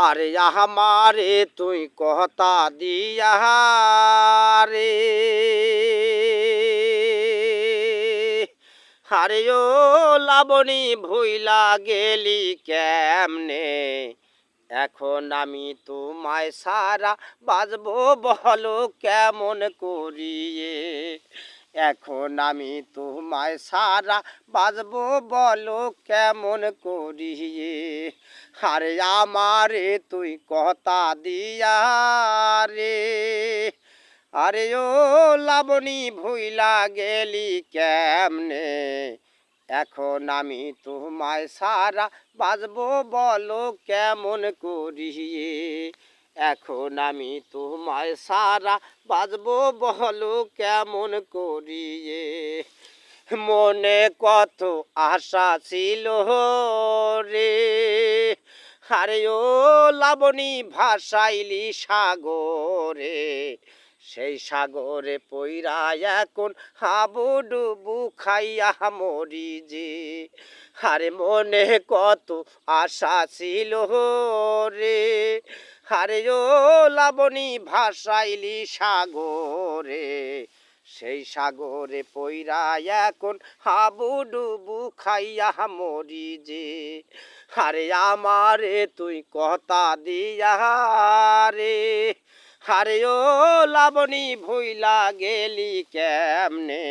আরে আমারে তুই কথা দিয়া রে, আরে ও লাবণী ভুইলা গেলি কেমনে, এখন আমি তোমায় সারা বাজবো বলো কেমন করিয়ে, এখন আমি তোমায় সারা বাজবো বলো কেমন করিয়ে, আরে আমারে তুই কথা দিয়া রে, আরে ও লাবণী ভুইলা গেলি কেমনে, এখন আমি তোমায় সারা বাজবো বলো কেমন করিয়ে, এখন আমি তোমায় সারা বাজবো বলো কেমন করিয়ে, মনে কত আশা ছিল রে, আরে ও লাবণী ভাসাইলি সাগরে, সেই সাগরে পইরা এখন হাবুডুবু খাইয়া মরি যে, আরে মনে কত আশা ছিল রে, আরে ও লাবণী ভাসাইলি সাগরে, সেই সাগরে পইরা এখন হাবুডুবু খাইয়া মরি যে, আরে আমারে তুই কথা দিয়া রে, আরে ও লাবণী ভুইলা গেলি কেমনে,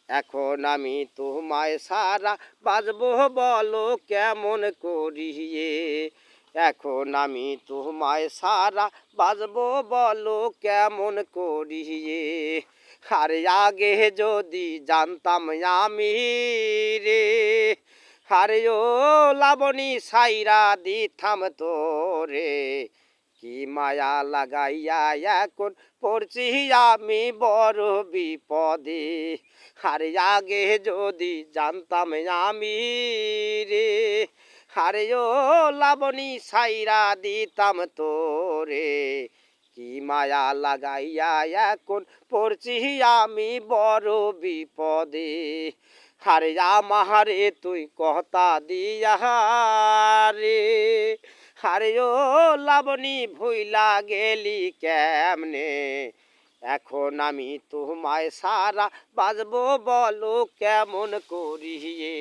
এখন আমি তোমায় সারা বাজবো বলো কেমন করিয়ে, এখন আমি তোমায় সারা বাজবো বলো কেমন করিয়ে, আরে আগে যদি জানতাম আমি রে, আরে ও লাবণী সাইরা দিতাম তোরে, কি মায়া লাগাইয়া এখন পড়ছি আমি বড় বিপদে, আরে আগে যদি জানতাম আমি রে, আরে ও লাবণী সাইরা দিতাম তোরে, কি মায়া লাগাইয়া এখন পড়ছি আমি বড় বিপদে, আরে আমারে তুই কথা দিয়া রে, আরে ও লাবণী ভুইলা গেলি কেমনে, এখন আমি তোমায় সারা বাজবো বলো কেমন করিয়ে,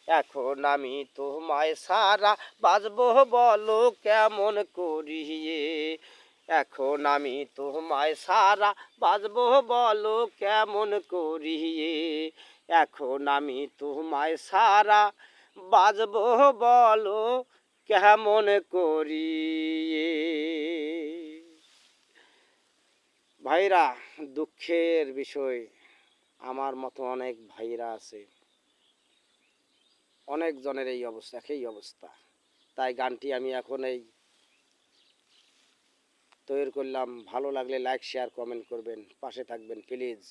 এখন আমি তোমায় সারা বাজবো বলো কেমন করিয়ে, এখন আমি তোমায় সারা বাজবো বলো কেমন করিয়ে, এখন আমি তোমায় সারা বাজবো বলো কেমন করিয়ে। ভাইরা, দুঃখের বিষয়, আমার মতো অনেক ভাইরা আছে, অনেক জনের এই অবস্থা, একই অবস্থা, তাই গানটি আমি এখন এই তৈরি করলাম। ভালো লাগলে লাইক শেয়ার কমেন্ট করবেন, পাশে থাকবেন প্লিজ।